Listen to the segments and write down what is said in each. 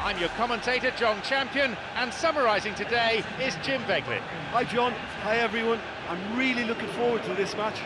I'm your commentator, John Champion, and summarising today is Jim Beglin. Hi John, hi everyone. I'm really looking forward to this match.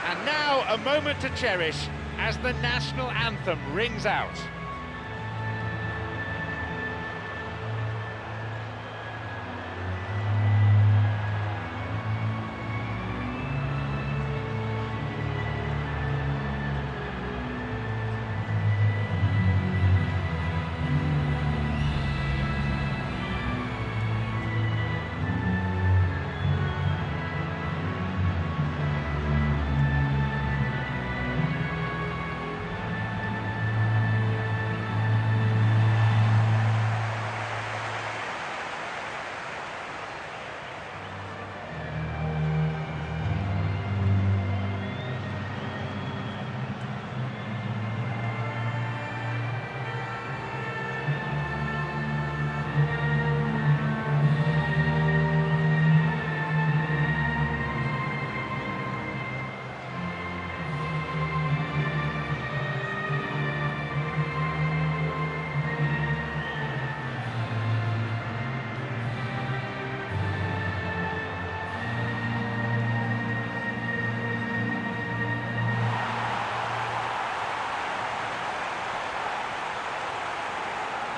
And now a moment to cherish as the national anthem rings out.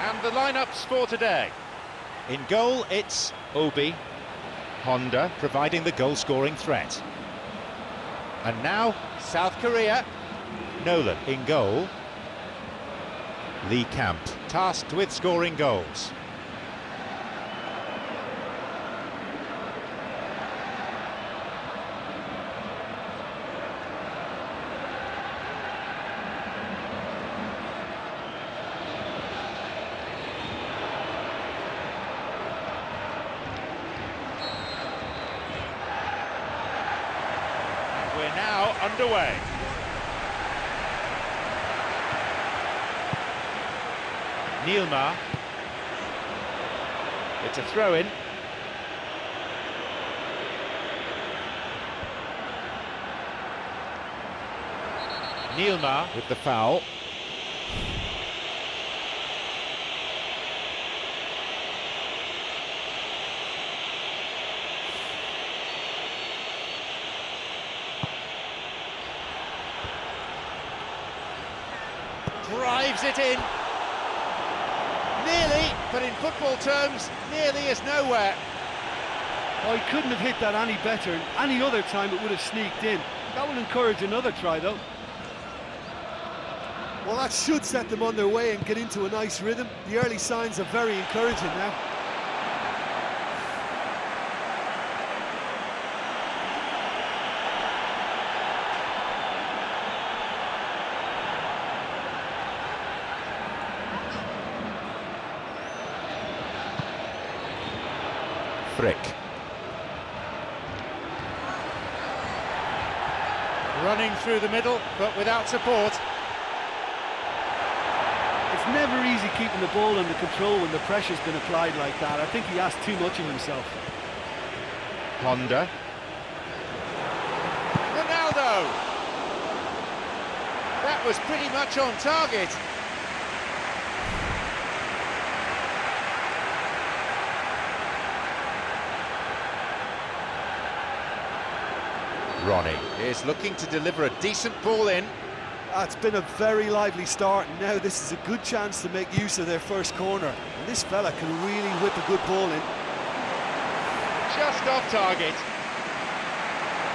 And the lineups for today. In goal, it's Obi. Honda providing the goal-scoring threat. And now, South Korea, Nolan in goal. Lee Camp, tasked with scoring goals. we're now underway. Neilmar. It's a throw-in. Neilmar with the foul. Drives it in. Nearly, but in football terms, nearly is nowhere. Oh, he couldn't have hit that any better. Any other time it would have sneaked in. That will encourage another try though. Well, that should set them on their way and get into a nice rhythm. The early signs are very encouraging now. Frick. Running through the middle, but without support. It's never easy keeping the ball under control when the pressure's been applied like that. I think he asked too much of himself. Honda. Ronaldo! That was pretty much on target. Ronnie is looking to deliver a decent ball in. It's been a very lively start, and now this is a good chance to make use of their first corner. And this fella can really whip a good ball in. Just off target.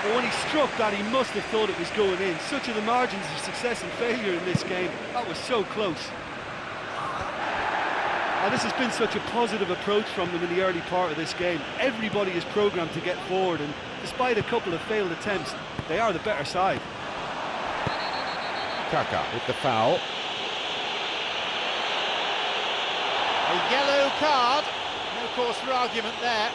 But when he struck that, he must have thought it was going in. Such are the margins of success and failure in this game. That was so close. And this has been such a positive approach from them in the early part of this game. Everybody is programmed to get forward, and despite a couple of failed attempts, they are the better side. Kaka with the foul. A yellow card. No cause for argument there.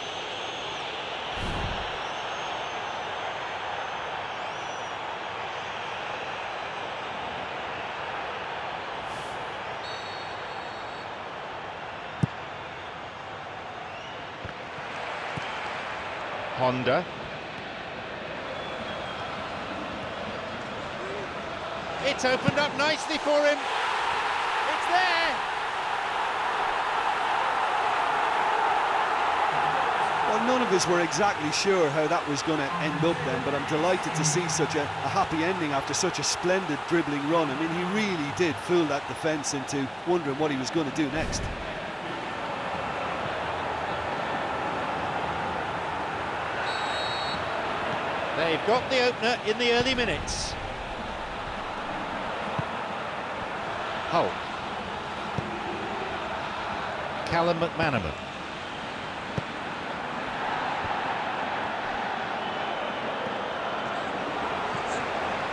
Honda. It's opened up nicely for him. It's there. Well, none of us were exactly sure how that was going to end up then, but I'm delighted to see such a happy ending after such a splendid dribbling run. I mean, he really did fool that defence into wondering what he was going to do next. They've got the opener in the early minutes. Hulk. Callum McManaman.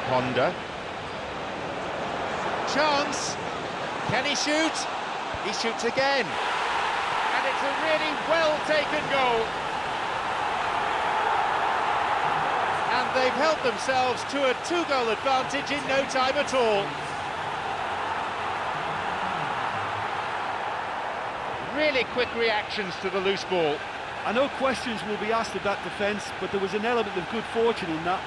Honda. Chance. Can he shoot? He shoots again. And it's a really well-taken goal. And they've helped themselves to a 2-goal advantage in no time at all. Really quick reactions to the loose ball. I know questions will be asked of that defence, but there was an element of good fortune in that.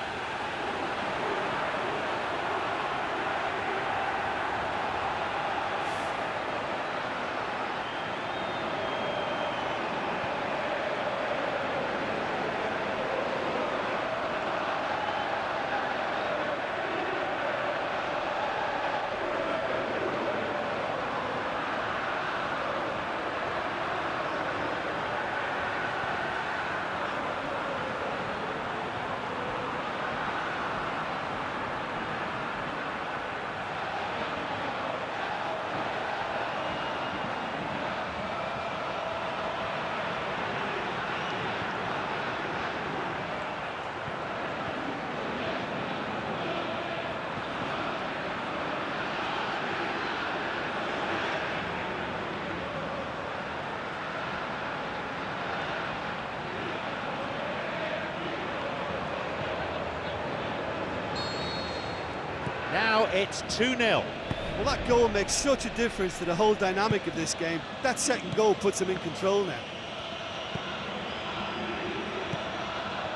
Now it's 2-0. Well, that goal makes such a difference to the whole dynamic of this game. That second goal puts him in control now.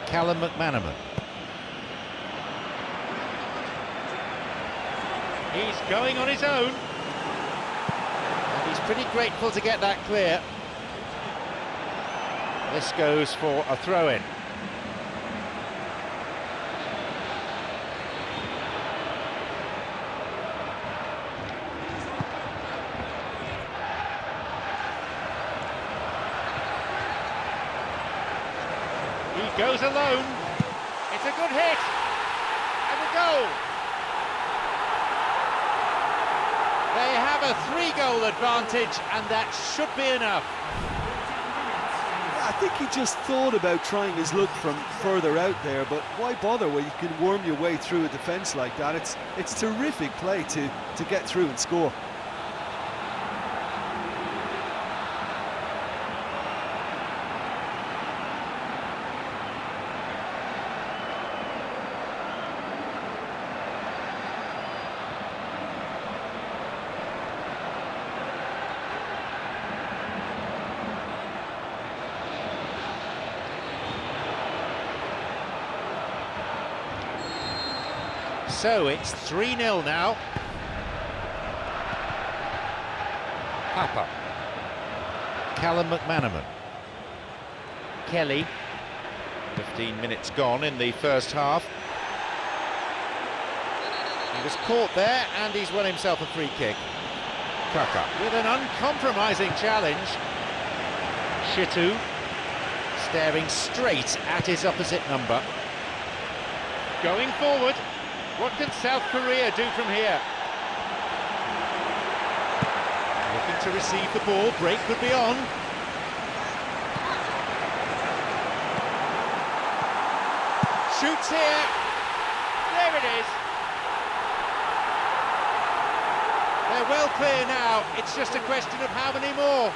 Callum McManaman. He's going on his own. And he's pretty grateful to get that clear. This goes for a throw-in. He goes alone. It's a good hit. And a goal. They have a 3-goal advantage, and that should be enough. Yeah, I think he just thought about trying his luck from further out there, but why bother when you can worm your way through a defence like that? It's terrific play to get through and score. So it's 3-0 now. Papa. Callum McManaman. Kelly. 15 minutes gone in the first half. He was caught there and he's won himself a free kick. Kaka. With an uncompromising challenge. Shitu. Staring straight at his opposite number. Going forward. What can South Korea do from here? Looking to receive the ball, break could be on. Shoots here. There it is. They're well clear now. It's just a question of how many more.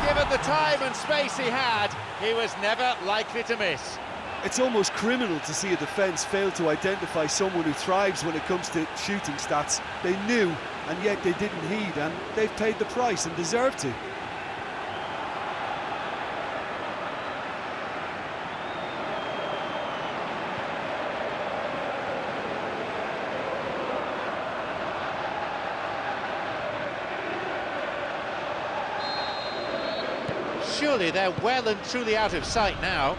Given the time and space he had, he was never likely to miss. It's almost criminal to see a defence fail to identify someone who thrives when it comes to shooting stats. They knew, and yet they didn't heed, and they've paid the price and deserve to. surely they're well and truly out of sight now.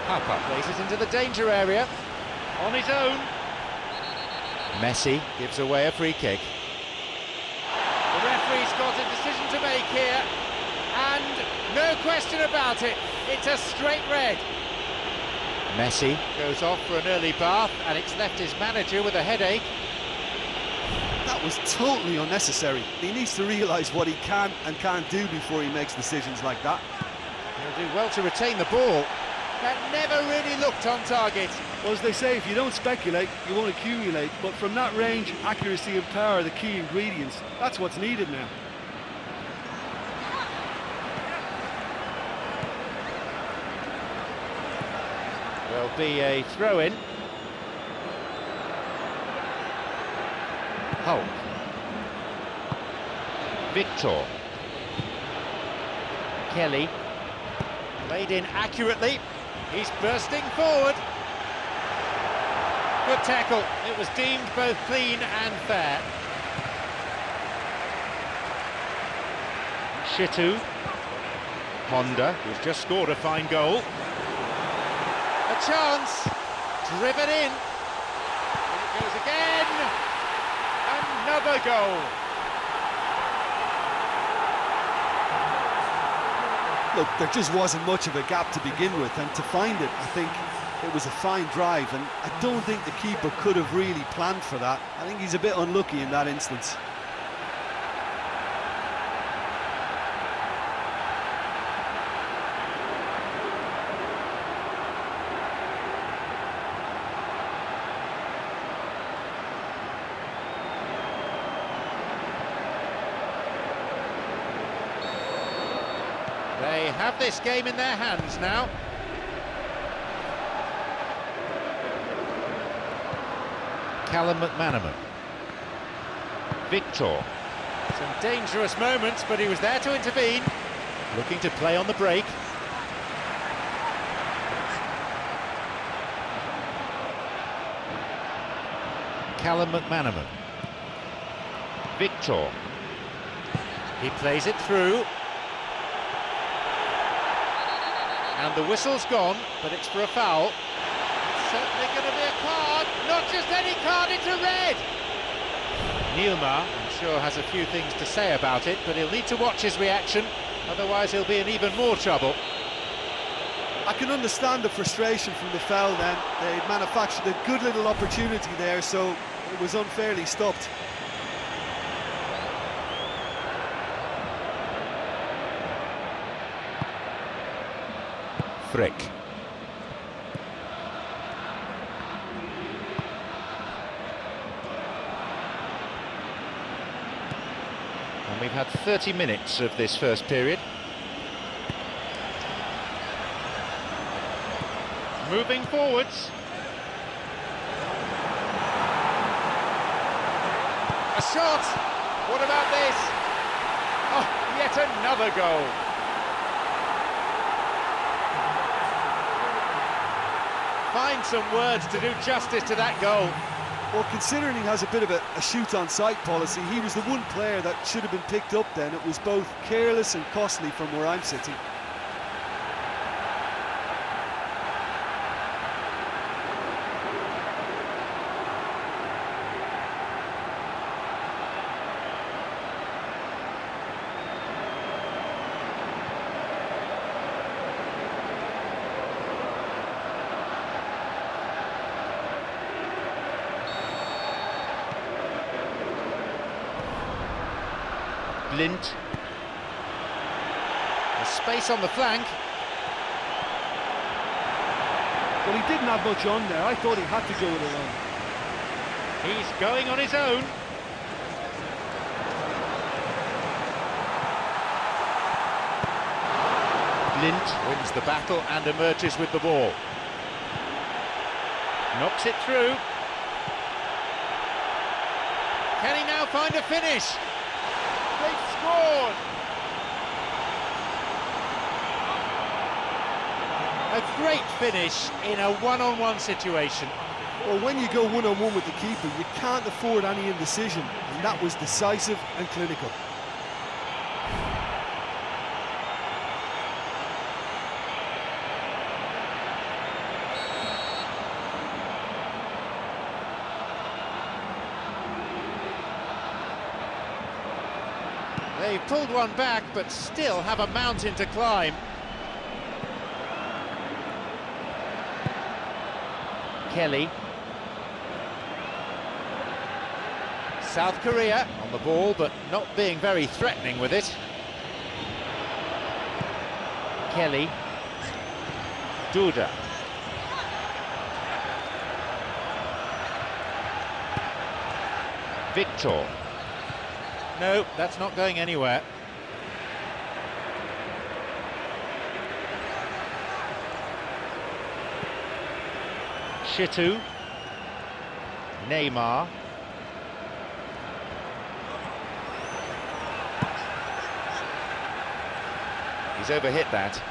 Papa plays it into the danger area. On his own. Messi gives away a free kick. The referee's got a decision to make here, and no question about it, it's a straight red. Messi Goes off for an early bath, and it's left his manager with a headache. That was totally unnecessary. He needs to realise what he can and can't do before he makes decisions like that. He'll do well to retain the ball. That never really looked on target. Well, as they say, if you don't speculate, you won't accumulate. But from that range, accuracy and power are the key ingredients. That's what's needed now. There'll be a throw-in. Hulk. Victor. Kelly. Played in accurately. He's bursting forward. Good tackle. It was deemed both clean and fair. Shitu. Honda, who's just scored a fine goal. A chance. Driven in. And it goes again. Another goal. Look, there just wasn't much of a gap to begin with, and to find it, I think it was a fine drive, and I don't think the keeper could have really planned for that. I think he's a bit unlucky in that instance. They have this game in their hands now. Callum McManaman. Victor. Some dangerous moments, but he was there to intervene. Looking to play on the break. Callum McManaman. Victor. He plays it through. And the whistle's gone, but it's for a foul. It's certainly going to be a card, not just any card, it's a red! Neilmar, I'm sure, has a few things to say about it, but he'll need to watch his reaction, otherwise he'll be in even more trouble. I can understand the frustration from the foul then. They manufactured a good little opportunity there, so it was unfairly stopped. Frick. And we've had 30 minutes of this first period. Moving forwards. A shot! What about this? Oh, yet another goal. Find some words to do justice to that goal. Well, considering he has a bit of a shoot-on-sight policy, he was the one player that should have been picked up then. It was both careless and costly from where I'm sitting. Lint. There's space on the flank. Well, he didn't have much on there. I thought he had to go it alone. He's going on his own. Lint wins the battle and emerges with the ball. Knocks it through. Can he now find a finish? They've scored! A great finish in a one-on-one situation. Well, when you go one-on-one with the keeper, you can't afford any indecision, and that was decisive and clinical. They've pulled one back, but still have a mountain to climb. Kelly. South Korea on the ball, but not being very threatening with it. Kelly. Duda. Victor. No, that's not going anywhere. Shitu. Neymar. He's overhit that.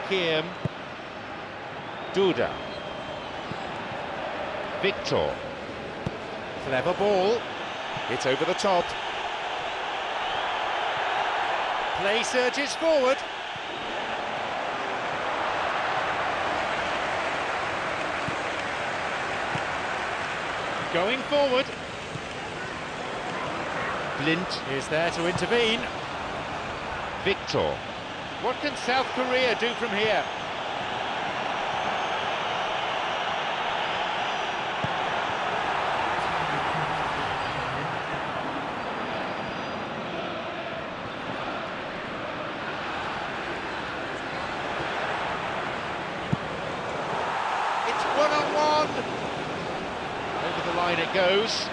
Kim. Duda. Victor. Clever ball. It's over the top. Play surges forward. Going forward. Blint is there to intervene. Victor. What can South Korea do from here? One-on-one. Over the line it goes.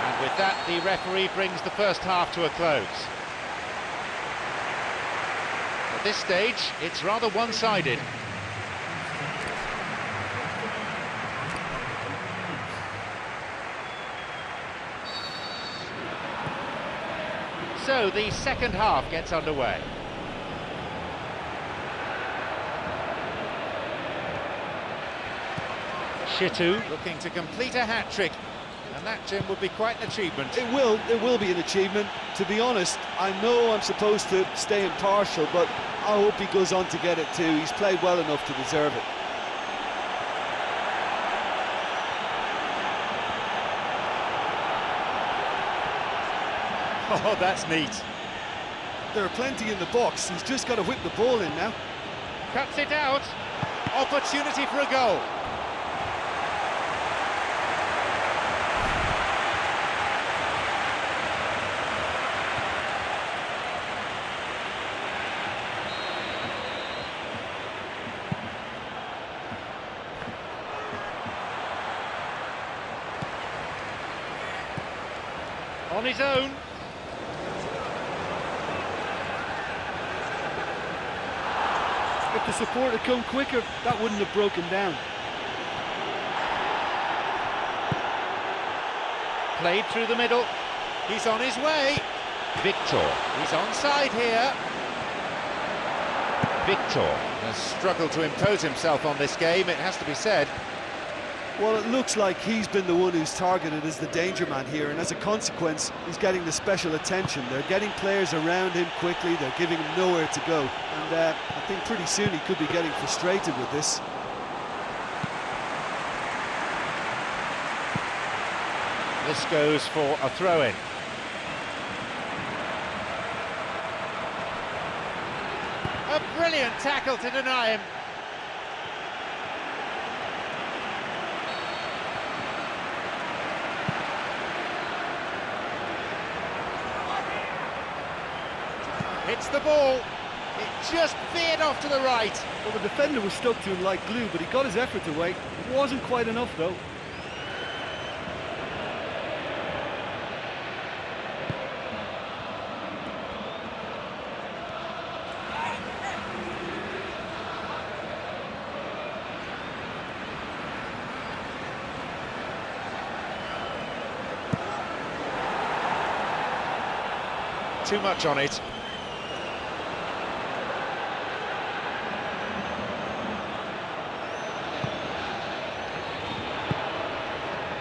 And with that, the referee brings the first half to a close. At this stage, it's rather one-sided. So the second half gets underway. Shitu looking to complete a hat-trick, and that, Jim, would be quite an achievement. It will be an achievement. To be honest, I know I'm supposed to stay impartial, but I hope he goes on to get it too. He's played well enough to deserve it. Oh, that's neat. There are plenty in the box. He's just got to whip the ball in now. Cuts it out. Opportunity for a goal. On his own. If the support had come quicker, that wouldn't have broken down. Played through the middle. He's on his way. Victor. He's onside here. Victor has struggled to impose himself on this game, it has to be said. Well, it looks like he's been the one who's targeted as the danger man here, and as a consequence, he's getting the special attention. They're getting players around him quickly, they're giving him nowhere to go, and I think pretty soon he could be getting frustrated with this. This goes for a throw-in. A brilliant tackle to deny him. Hits the ball. It just veered off to the right. Well, the defender was stuck to him like glue, but he got his effort away. It wasn't quite enough, though. too much on it.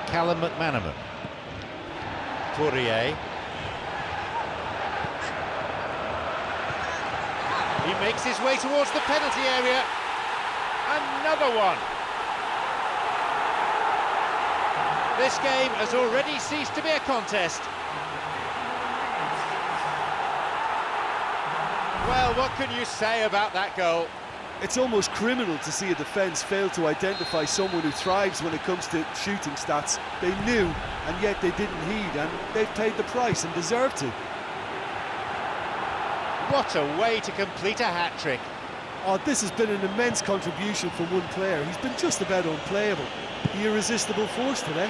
Callum McManaman. Poirier. He makes his way towards the penalty area. Another one. This game has already ceased to be a contest. Well, what can you say about that goal? It's almost criminal to see a defence fail to identify someone who thrives when it comes to shooting stats. They knew, and yet they didn't heed, and they've paid the price and deserve to. What a way to complete a hat-trick. Oh, this has been an immense contribution from one player. He's been just about unplayable. The irresistible force today.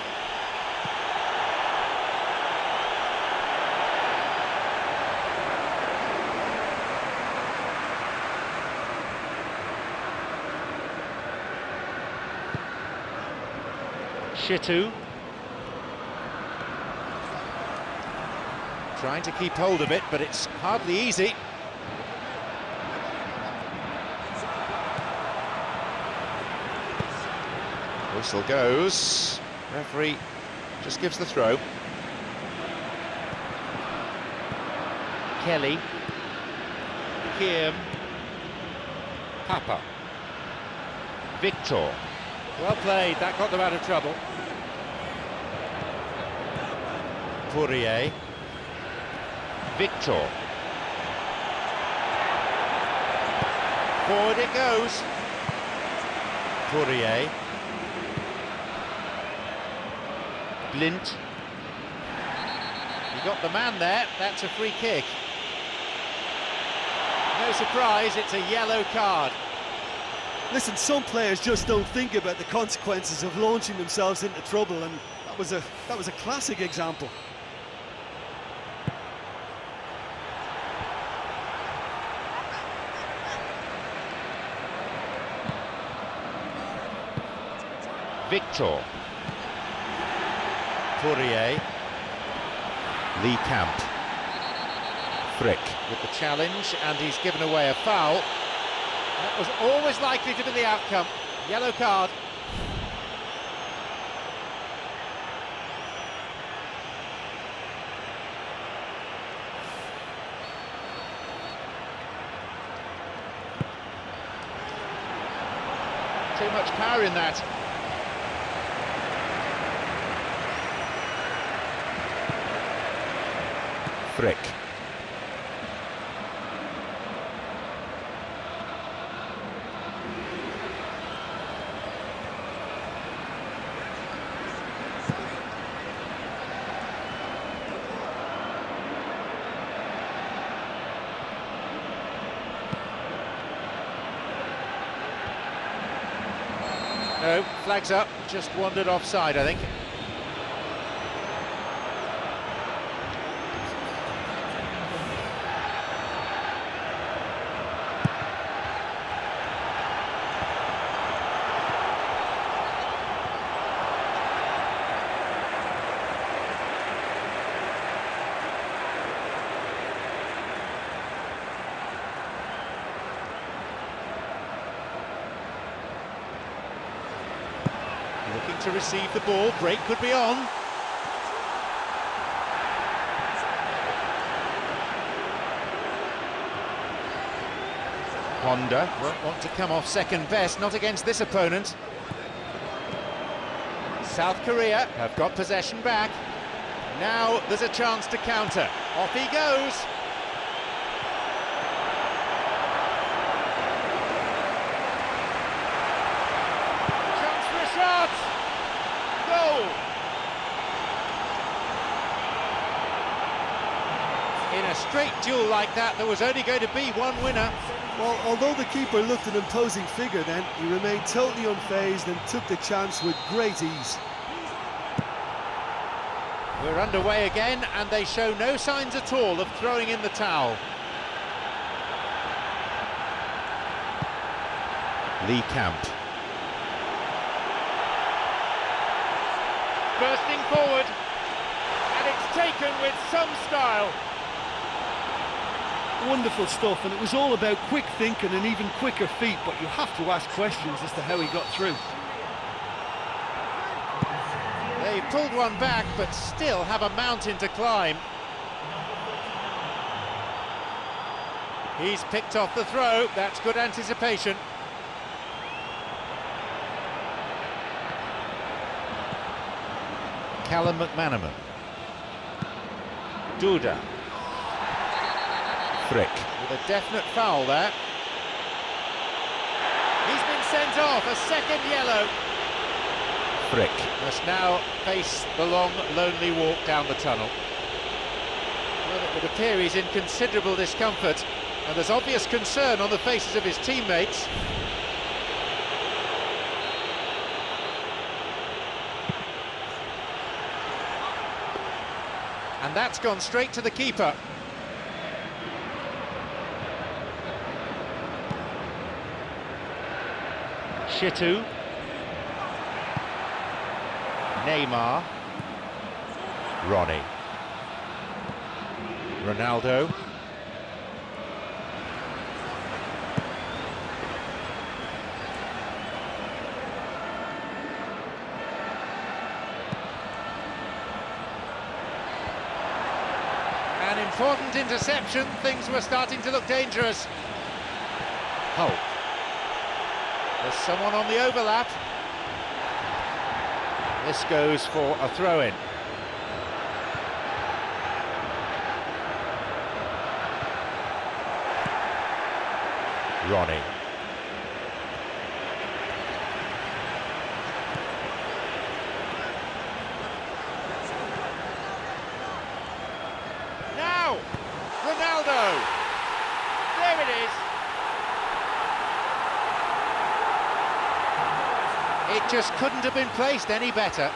Shitu. Trying to keep hold of it, but it's hardly easy. Whistle goes. Referee just gives the throw. Kelly. Kim. Papa. Victor. Well played, that got them out of trouble. Poirier. Victor. Forward it goes. Poirier. Blint. You got the man there, that's a free kick. No surprise, it's a yellow card. Listen, some players just don't think about the consequences of launching themselves into trouble, and that was a classic example. Victor. Poirier. Lee Camp. Frick. With the challenge, and he's given away a foul. That was always likely to be the outcome. Yellow card. Too much power in that. Frick. No, flags up, just wandered offside, I think. Looking to receive the ball, break could be on. Honda. Won't want to come off second best, not against this opponent. South Korea have got possession back. Now there's a chance to counter. Off he goes. Chance for a shot. Goal. In a straight duel like that, there was only going to be one winner. Well, although the keeper looked an imposing figure then, he remained totally unfazed and took the chance with great ease. We're underway again, and they show no signs at all of throwing in the towel. Lee Camp. Bursting forward, and it's taken with some style. Wonderful stuff, and it was all about quick thinking and even quicker feet, but you have to ask questions as to how he got through. They pulled one back, but still have a mountain to climb. He's picked off the throw. That's good anticipation. Callum McManaman. Duda. Frick. With a definite foul there. He's been sent off, a second yellow. Frick. Must now face the long, lonely walk down the tunnel. Well, it would appear he's in considerable discomfort, and there's obvious concern on the faces of his teammates. And that's gone straight to the keeper. Shitu. Neymar. Ronnie. Ronaldo. An important interception, things were starting to look dangerous. Hulk. There's someone on the overlap. This goes for a throw-in. Ronnie. Now, Ronaldo. There it is. It just couldn't have been placed any better.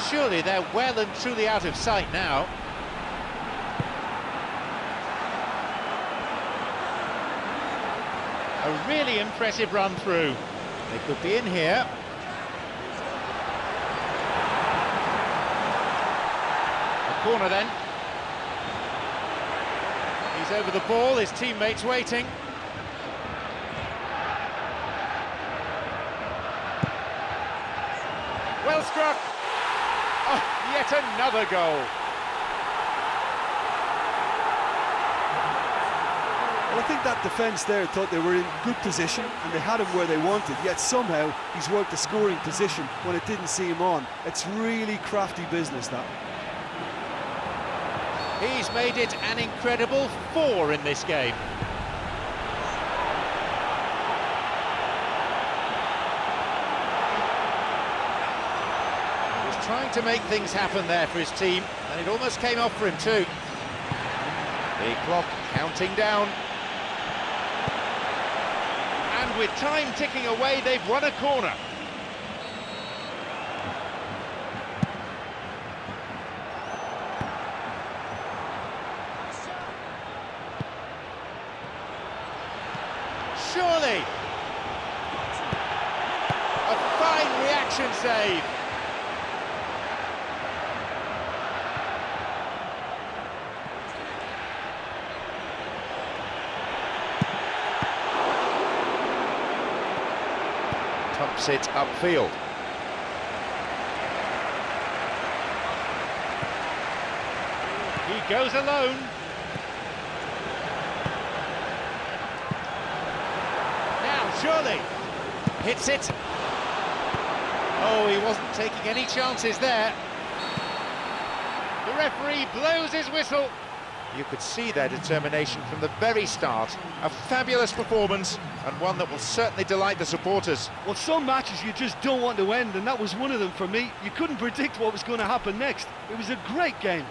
Surely they're well and truly out of sight now. A really impressive run through. They could be in here. A corner then. He's over the ball, his teammates waiting. Well struck. Oh, yet another goal. Well, I think that defence there thought they were in good position and they had him where they wanted, yet somehow he's worked the scoring position when it didn't see him on. It's really crafty business, that. He's made it an incredible 4 in this game. He was trying to make things happen there for his team, and it almost came off for him too. The clock counting down. And with time ticking away, they've won a corner. Surely! A fine reaction save. Tumps it upfield. He goes alone. Surely hits it. Oh, he wasn't taking any chances there. The referee blows his whistle. You could see their determination from the very start. A fabulous performance, and one that will certainly delight the supporters. Well, some matches you just don't want to end, and that was one of them for me. You couldn't predict what was going to happen next. It was a great game.